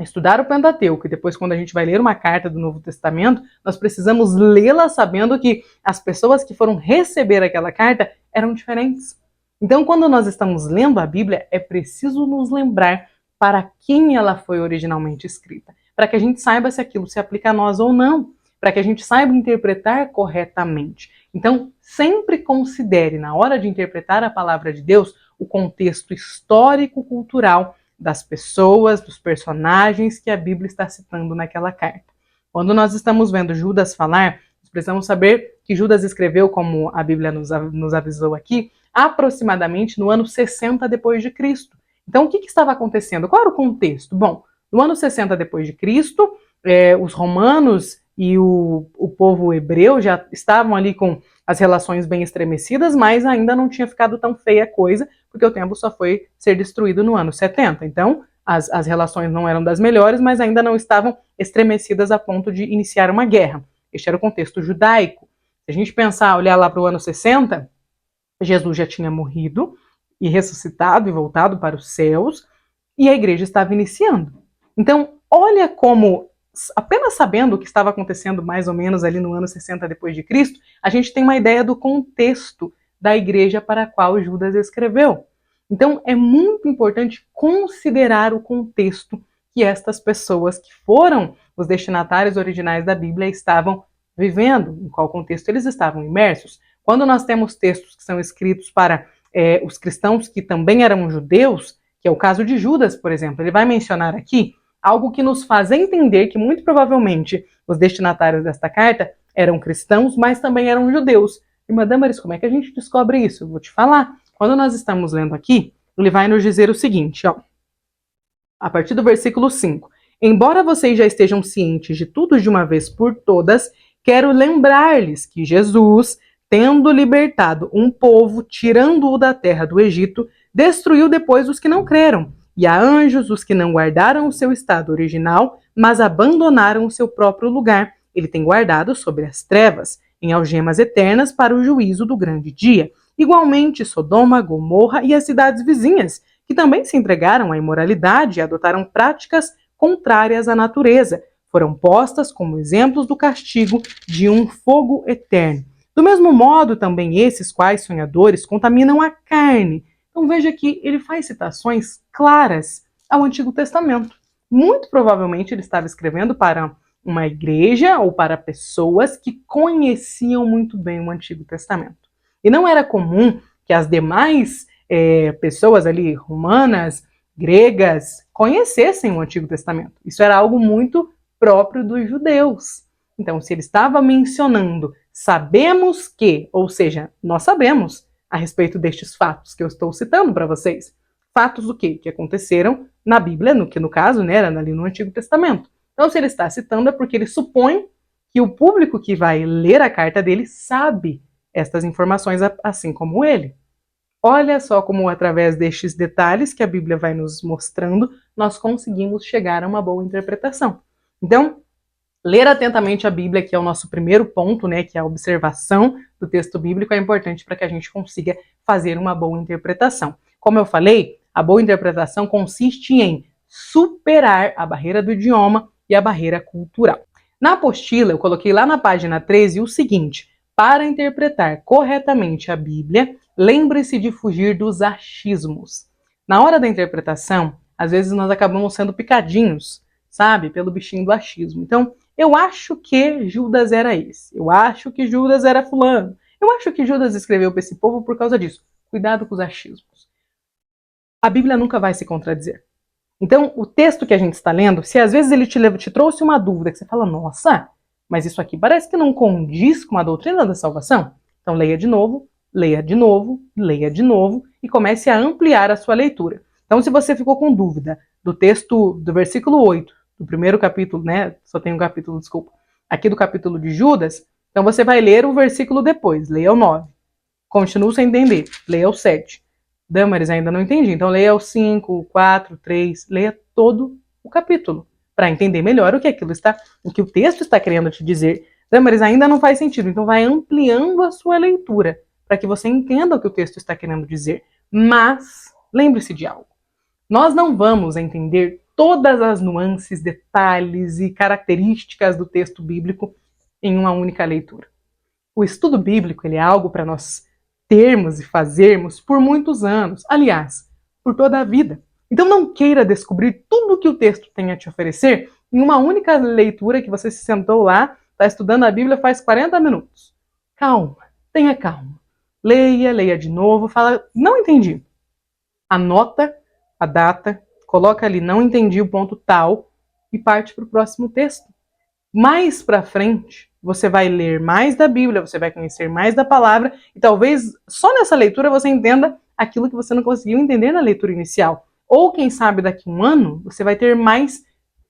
estudar o Pentateuco e depois quando a gente vai ler uma carta do Novo Testamento, nós precisamos lê-la sabendo que as pessoas que foram receber aquela carta eram diferentes. Então, quando nós estamos lendo a Bíblia, é preciso nos lembrar para quem ela foi originalmente escrita, para que a gente saiba se aquilo se aplica a nós ou não, para que a gente saiba interpretar corretamente. Então, sempre considere, na hora de interpretar a palavra de Deus, o contexto histórico-cultural das pessoas, dos personagens que a Bíblia está citando naquela carta. Quando nós estamos vendo Judas falar, nós precisamos saber que Judas escreveu, como a Bíblia nos avisou aqui, aproximadamente no ano 60 depois de Cristo. Então, o que estava acontecendo? Qual era o contexto? Bom, no ano 60 depois de Cristo, os romanos e o povo hebreu já estavam ali com as relações bem estremecidas, mas ainda não tinha ficado tão feia a coisa, porque o templo só foi ser destruído no ano 70. Então, as relações não eram das melhores, mas ainda não estavam estremecidas a ponto de iniciar uma guerra. Este era o contexto judaico. Se a gente pensar, olhar lá para o ano 60, Jesus já tinha morrido e ressuscitado e voltado para os céus, e a igreja estava iniciando. Então, olha como, apenas sabendo o que estava acontecendo mais ou menos ali no ano 60 depois de Cristo, a gente tem uma ideia do contexto da igreja para a qual Judas escreveu. Então, é muito importante considerar o contexto que estas pessoas que foram os destinatários originais da Bíblia estavam vivendo, em qual contexto eles estavam imersos. Quando nós temos textos que são escritos para os cristãos que também eram judeus, que é o caso de Judas, por exemplo, ele vai mencionar aqui algo que nos faz entender que muito provavelmente os destinatários desta carta eram cristãos, mas também eram judeus. Irmã Damaris, como é que a gente descobre isso? Eu vou te falar. Quando nós estamos lendo aqui, ele vai nos dizer o seguinte, ó, a partir do versículo 5. Embora vocês já estejam cientes de tudo de uma vez por todas, quero lembrar-lhes que Jesus, tendo libertado um povo, tirando-o da terra do Egito, destruiu depois os que não creram, e a anjos os que não guardaram o seu estado original, mas abandonaram o seu próprio lugar, ele tem guardado sobre as trevas, em algemas eternas para o juízo do grande dia. Igualmente, Sodoma, Gomorra e as cidades vizinhas, que também se entregaram à imoralidade e adotaram práticas contrárias à natureza, foram postas como exemplos do castigo de um fogo eterno. Do mesmo modo, também esses quais sonhadores contaminam a carne. Então veja que ele faz citações claras ao Antigo Testamento. Muito provavelmente ele estava escrevendo para uma igreja ou para pessoas que conheciam muito bem o Antigo Testamento. E não era comum que as demais pessoas ali, romanas, gregas, conhecessem o Antigo Testamento. Isso era algo muito próprio dos judeus. Então, se ele estava mencionando, sabemos que, ou seja, nós sabemos a respeito destes fatos que eu estou citando para vocês. Fatos do quê? Que aconteceram na Bíblia, que no caso, né, era ali no Antigo Testamento. Então, se ele está citando, é porque ele supõe que o público que vai ler a carta dele sabe estas informações, assim como ele. Olha só como, através destes detalhes que a Bíblia vai nos mostrando, nós conseguimos chegar a uma boa interpretação. Então, ler atentamente a Bíblia, que é o nosso primeiro ponto, né, que é a observação do texto bíblico, é importante para que a gente consiga fazer uma boa interpretação. Como eu falei, a boa interpretação consiste em superar a barreira do idioma e a barreira cultural. Na apostila, eu coloquei lá na página 13 o seguinte: para interpretar corretamente a Bíblia, lembre-se de fugir dos achismos. Na hora da interpretação, às vezes nós acabamos sendo picadinhos, sabe, pelo bichinho do achismo. Então, eu acho que Judas era esse. Eu acho que Judas era fulano. Eu acho que Judas escreveu para esse povo por causa disso. Cuidado com os achismos. A Bíblia nunca vai se contradizer. Então, o texto que a gente está lendo, se às vezes ele te trouxe uma dúvida, que você fala, nossa, mas isso aqui parece que não condiz com a doutrina da salvação. Então, leia de novo, leia de novo, leia de novo e comece a ampliar a sua leitura. Então, se você ficou com dúvida do texto do versículo 8, do primeiro capítulo, né? Só tem um capítulo, desculpa. Aqui do capítulo de Judas, então você vai ler o versículo depois, leia o 9. Continua sem entender, leia o 7. Damaris, ainda não entendi, então leia o 5, o 4, 3, leia todo o capítulo, para entender melhor o que o texto está querendo te dizer. Damaris, ainda não faz sentido, então vai ampliando a sua leitura, para que você entenda o que o texto está querendo dizer. Mas, lembre-se de algo. Nós não vamos entender todas as nuances, detalhes e características do texto bíblico em uma única leitura. O estudo bíblico ele é algo para nós termos e fazermos por muitos anos, aliás, por toda a vida. Então não queira descobrir tudo o que o texto tem a te oferecer em uma única leitura que você se sentou lá, está estudando a Bíblia faz 40 minutos. Calma, tenha calma. Leia, leia de novo, fala, não entendi. Anota a data, coloca ali, não entendi o ponto tal, e parte para o próximo texto. Mais para frente, você vai ler mais da Bíblia, você vai conhecer mais da palavra, e talvez só nessa leitura você entenda aquilo que você não conseguiu entender na leitura inicial. Ou, quem sabe, daqui a um ano, você vai ter mais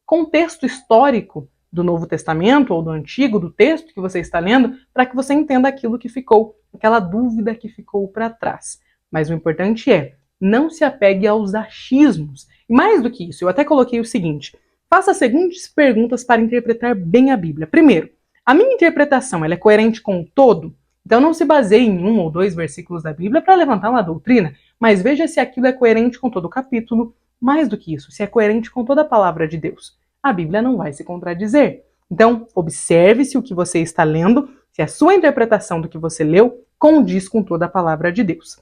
contexto histórico do Novo Testamento ou do Antigo, do texto que você está lendo, para que você entenda aquilo que ficou, aquela dúvida que ficou para trás. Mas o importante é, não se apegue aos achismos. E mais do que isso, eu até coloquei o seguinte: faça as seguintes perguntas para interpretar bem a Bíblia. Primeiro, a minha interpretação ela é coerente com o todo? Então não se baseie em 1 ou 2 versículos da Bíblia para levantar uma doutrina, mas veja se aquilo é coerente com todo o capítulo. Mais do que isso, se é coerente com toda a palavra de Deus. A Bíblia não vai se contradizer. Então, observe se o que você está lendo, se a sua interpretação do que você leu condiz com toda a palavra de Deus.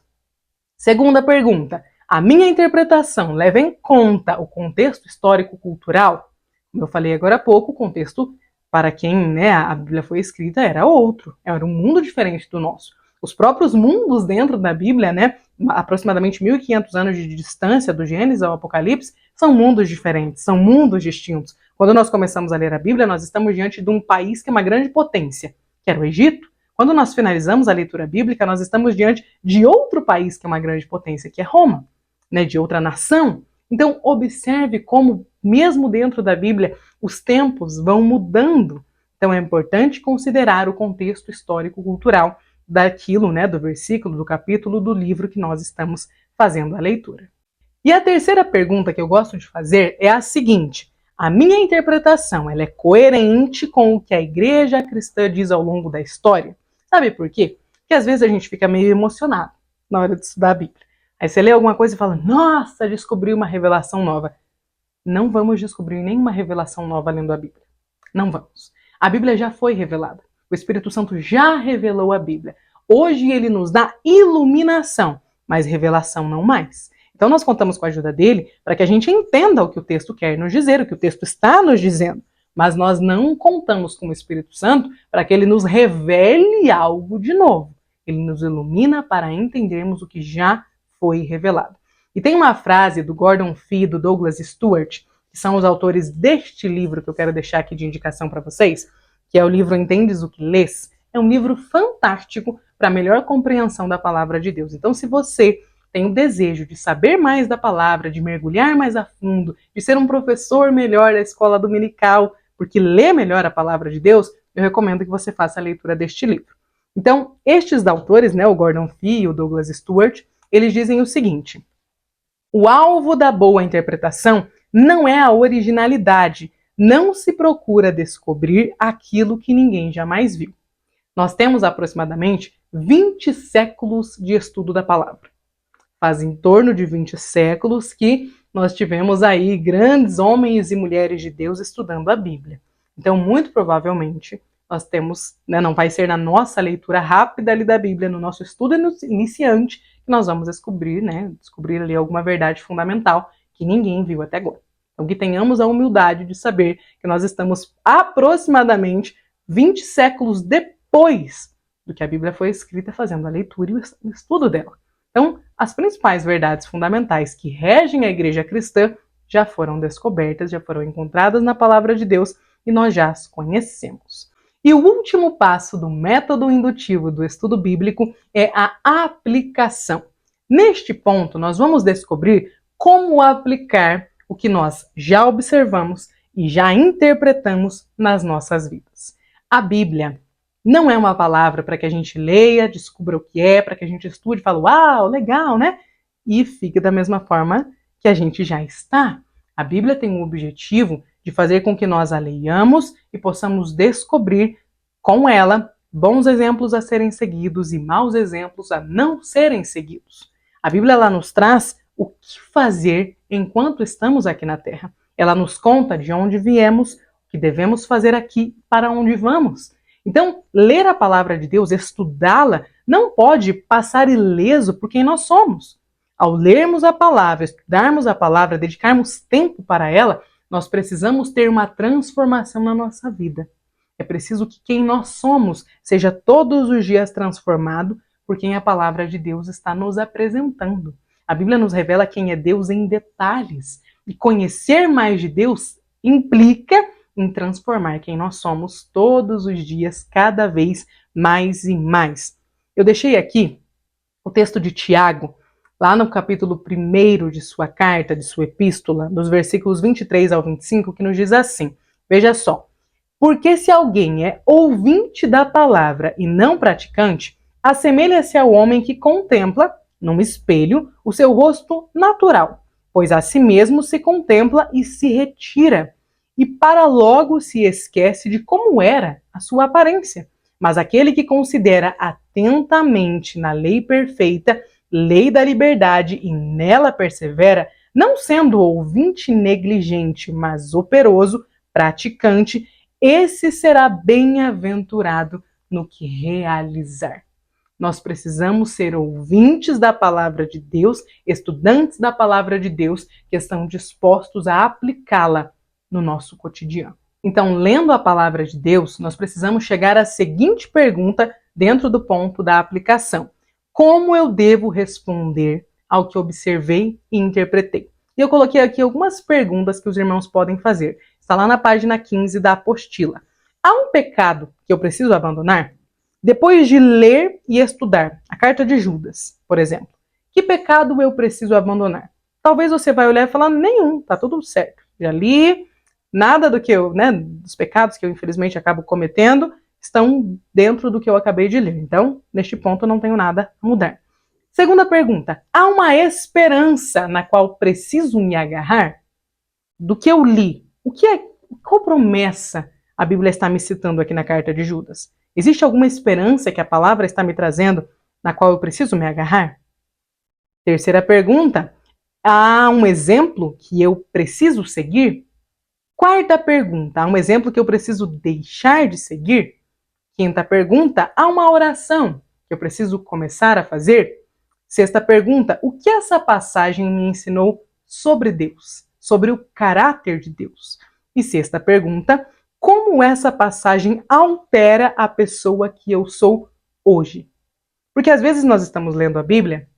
Segunda pergunta: a minha interpretação leva em conta o contexto histórico-cultural? Como eu falei agora há pouco, o contexto para quem a Bíblia foi escrita era outro, era um mundo diferente do nosso. Os próprios mundos dentro da Bíblia, aproximadamente 1.500 anos de distância do Gênesis ao Apocalipse, são mundos diferentes, são mundos distintos. Quando nós começamos a ler a Bíblia, nós estamos diante de um país que é uma grande potência, que era o Egito. Quando nós finalizamos a leitura bíblica, nós estamos diante de outro país que é uma grande potência, que é Roma, de outra nação. Então, observe como, mesmo dentro da Bíblia, os tempos vão mudando. Então, é importante considerar o contexto histórico-cultural daquilo, do versículo, do capítulo, do livro que nós estamos fazendo a leitura. E a terceira pergunta que eu gosto de fazer é a seguinte: a minha interpretação ela é coerente com o que a igreja cristã diz ao longo da história? Sabe por quê? Porque às vezes a gente fica meio emocionado na hora de estudar a Bíblia. Aí você lê alguma coisa e fala, nossa, descobri uma revelação nova. Não vamos descobrir nenhuma revelação nova lendo a Bíblia. Não vamos. A Bíblia já foi revelada. O Espírito Santo já revelou a Bíblia. Hoje ele nos dá iluminação, mas revelação não mais. Então nós contamos com a ajuda dele para que a gente entenda o que o texto quer nos dizer, o que o texto está nos dizendo. Mas nós não contamos com o Espírito Santo para que ele nos revele algo de novo. Ele nos ilumina para entendermos o que já foi revelado. E tem uma frase do Gordon Fee e do Douglas Stuart, que são os autores deste livro que eu quero deixar aqui de indicação para vocês, que é o livro Entendes o que Lês. É um livro fantástico para melhor compreensão da palavra de Deus. Então, se você tem o desejo de saber mais da palavra, de mergulhar mais a fundo, de ser um professor melhor da escola dominical, porque lê melhor a palavra de Deus, eu recomendo que você faça a leitura deste livro. Então, estes autores, o Gordon Fee e o Douglas Stuart, eles dizem o seguinte: o alvo da boa interpretação não é a originalidade, não se procura descobrir aquilo que ninguém jamais viu. Nós temos aproximadamente 20 séculos de estudo da palavra. Faz em torno de 20 séculos que nós tivemos aí grandes homens e mulheres de Deus estudando a Bíblia. Então, muito provavelmente, nós temos, não vai ser na nossa leitura rápida ali da Bíblia, no nosso estudo iniciante, que nós vamos descobrir ali alguma verdade fundamental que ninguém viu até agora. Então, que tenhamos a humildade de saber que nós estamos aproximadamente 20 séculos depois do que a Bíblia foi escrita, fazendo a leitura e o estudo dela. Então, as principais verdades fundamentais que regem a igreja cristã já foram descobertas, já foram encontradas na palavra de Deus e nós já as conhecemos. E o último passo do método indutivo do estudo bíblico é a aplicação. Neste ponto, nós vamos descobrir como aplicar o que nós já observamos e já interpretamos nas nossas vidas. A Bíblia não é uma palavra para que a gente leia, descubra o que é, para que a gente estude e fale, uau, legal, né? E fique da mesma forma que a gente já está. A Bíblia tem o objetivo de fazer com que nós a leiamos e possamos descobrir com ela bons exemplos a serem seguidos e maus exemplos a não serem seguidos. A Bíblia ela nos traz o que fazer enquanto estamos aqui na Terra. Ela nos conta de onde viemos, o que devemos fazer aqui, para onde vamos. Então, ler a palavra de Deus, estudá-la, não pode passar ileso por quem nós somos. Ao lermos a palavra, estudarmos a palavra, dedicarmos tempo para ela, nós precisamos ter uma transformação na nossa vida. É preciso que quem nós somos seja todos os dias transformado por quem a palavra de Deus está nos apresentando. A Bíblia nos revela quem é Deus em detalhes. E conhecer mais de Deus implica em transformar quem nós somos todos os dias, cada vez mais e mais. Eu deixei aqui o texto de Tiago, lá no capítulo 1 de sua carta, de sua epístola, dos versículos 23 ao 25, que nos diz assim, veja só, porque se alguém é ouvinte da palavra e não praticante, assemelha-se ao homem que contempla, num espelho, o seu rosto natural, pois a si mesmo se contempla e se retira, e para logo se esquece de como era a sua aparência. Mas aquele que considera atentamente na lei perfeita, lei da liberdade, e nela persevera, não sendo ouvinte negligente, mas operoso, praticante, esse será bem-aventurado no que realizar. Nós precisamos ser ouvintes da palavra de Deus, estudantes da palavra de Deus, que estão dispostos a aplicá-la no nosso cotidiano. Então, lendo a palavra de Deus, nós precisamos chegar à seguinte pergunta dentro do ponto da aplicação. Como eu devo responder ao que observei e interpretei? E eu coloquei aqui algumas perguntas que os irmãos podem fazer. Está lá na página 15 da apostila. Há um pecado que eu preciso abandonar? Depois de ler e estudar a carta de Judas, por exemplo, que pecado eu preciso abandonar? Talvez você vai olhar e falar, nenhum, tá tudo certo. Já li, nada do que dos pecados que eu infelizmente acabo cometendo estão dentro do que eu acabei de ler. Então, neste ponto, eu não tenho nada a mudar. Segunda pergunta, há uma esperança na qual preciso me agarrar? Do que eu li, Qual promessa a Bíblia está me citando aqui na carta de Judas? Existe alguma esperança que a palavra está me trazendo na qual eu preciso me agarrar? Terceira pergunta, há um exemplo que eu preciso seguir? Quarta pergunta, há um exemplo que eu preciso deixar de seguir? Quinta pergunta, há uma oração que eu preciso começar a fazer? Sexta pergunta, o que essa passagem me ensinou sobre Deus, sobre o caráter de Deus? E sexta pergunta, como essa passagem altera a pessoa que eu sou hoje? Porque às vezes nós estamos lendo a Bíblia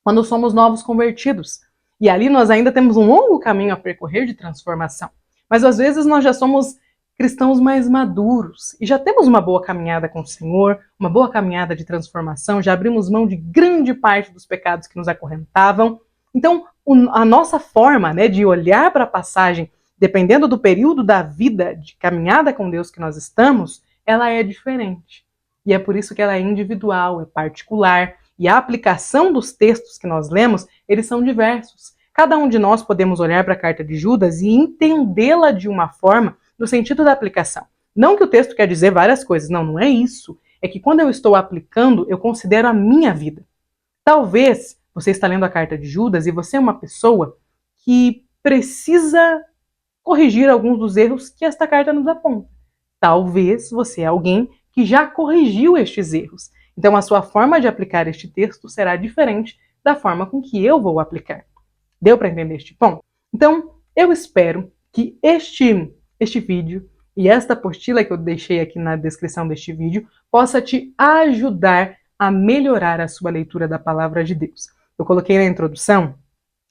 quando somos novos convertidos. E ali nós ainda temos um longo caminho a percorrer de transformação. Mas às vezes nós já somos cristãos mais maduros e já temos uma boa caminhada com o Senhor, uma boa caminhada de transformação, já abrimos mão de grande parte dos pecados que nos acorrentavam. Então, a nossa forma, de olhar para a passagem, dependendo do período da vida de caminhada com Deus que nós estamos, ela é diferente. E é por isso que ela é individual, é particular. E a aplicação dos textos que nós lemos, eles são diversos. Cada um de nós podemos olhar para a carta de Judas e entendê-la de uma forma no sentido da aplicação. Não que o texto quer dizer várias coisas, não é isso. É que quando eu estou aplicando, eu considero a minha vida. Talvez você está lendo a carta de Judas e você é uma pessoa que precisa corrigir alguns dos erros que esta carta nos aponta. Talvez você é alguém que já corrigiu estes erros. Então, a sua forma de aplicar este texto será diferente da forma com que eu vou aplicar. Deu para entender este ponto? Então, eu espero que este vídeo e esta apostila que eu deixei aqui na descrição deste vídeo possa te ajudar a melhorar a sua leitura da palavra de Deus. Eu coloquei na introdução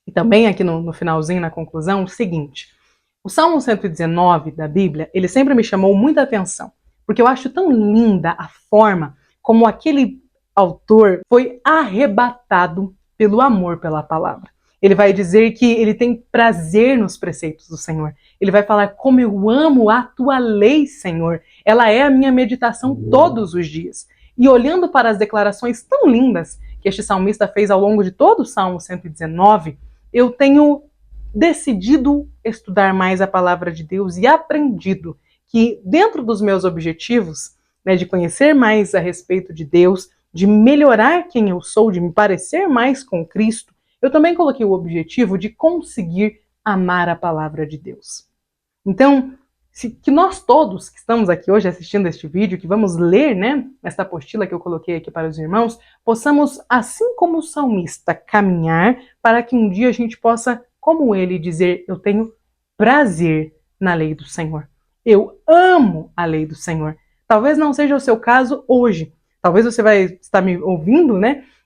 e também aqui no finalzinho, na conclusão, o seguinte. O Salmo 119 da Bíblia, ele sempre me chamou muita atenção, porque eu acho tão linda a forma como aquele autor foi arrebatado pelo amor pela palavra. Ele vai dizer que ele tem prazer nos preceitos do Senhor. Ele vai falar como eu amo a tua lei, Senhor. Ela é a minha meditação todos os dias. E olhando para as declarações tão lindas que este salmista fez ao longo de todo o Salmo 119, eu tenho decidido estudar mais a palavra de Deus e aprendido que dentro dos meus objetivos, de conhecer mais a respeito de Deus, de melhorar quem eu sou, de me parecer mais com Cristo, eu também coloquei o objetivo de conseguir amar a palavra de Deus. Então, que nós todos que estamos aqui hoje assistindo este vídeo, que vamos ler, esta apostila que eu coloquei aqui para os irmãos, possamos, assim como o salmista, caminhar para que um dia a gente possa, como ele, dizer, eu tenho prazer na lei do Senhor. Eu amo a lei do Senhor. Talvez não seja o seu caso hoje. Talvez você vai estar me ouvindo,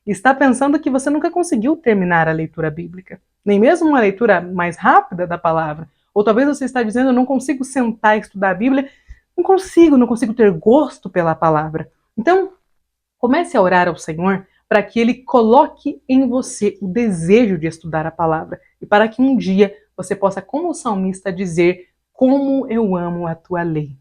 e está pensando que você nunca conseguiu terminar a leitura bíblica. Nem mesmo uma leitura mais rápida da palavra. Ou talvez você está dizendo, eu não consigo sentar e estudar a Bíblia. Não consigo ter gosto pela palavra. Então, comece a orar ao Senhor para que Ele coloque em você o desejo de estudar a palavra. E para que um dia você possa, como o salmista, dizer, como eu amo a tua lei.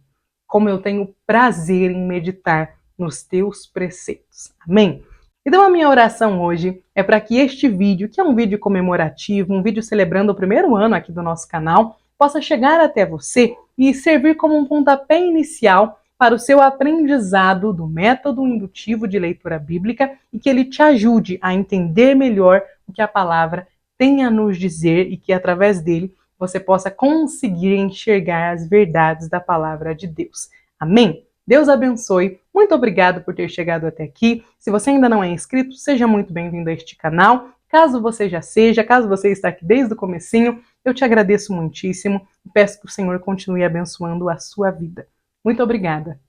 Como eu tenho prazer em meditar nos teus preceitos. Amém? Então a minha oração hoje é para que este vídeo, que é um vídeo comemorativo, um vídeo celebrando o primeiro ano aqui do nosso canal, possa chegar até você e servir como um pontapé inicial para o seu aprendizado do método indutivo de leitura bíblica e que ele te ajude a entender melhor o que a palavra tem a nos dizer e que através dele você possa conseguir enxergar as verdades da palavra de Deus. Amém? Deus abençoe. Muito obrigado por ter chegado até aqui. Se você ainda não é inscrito, seja muito bem-vindo a este canal. Caso você já seja, caso você está aqui desde o comecinho, eu te agradeço muitíssimo e peço que o Senhor continue abençoando a sua vida. Muito obrigada.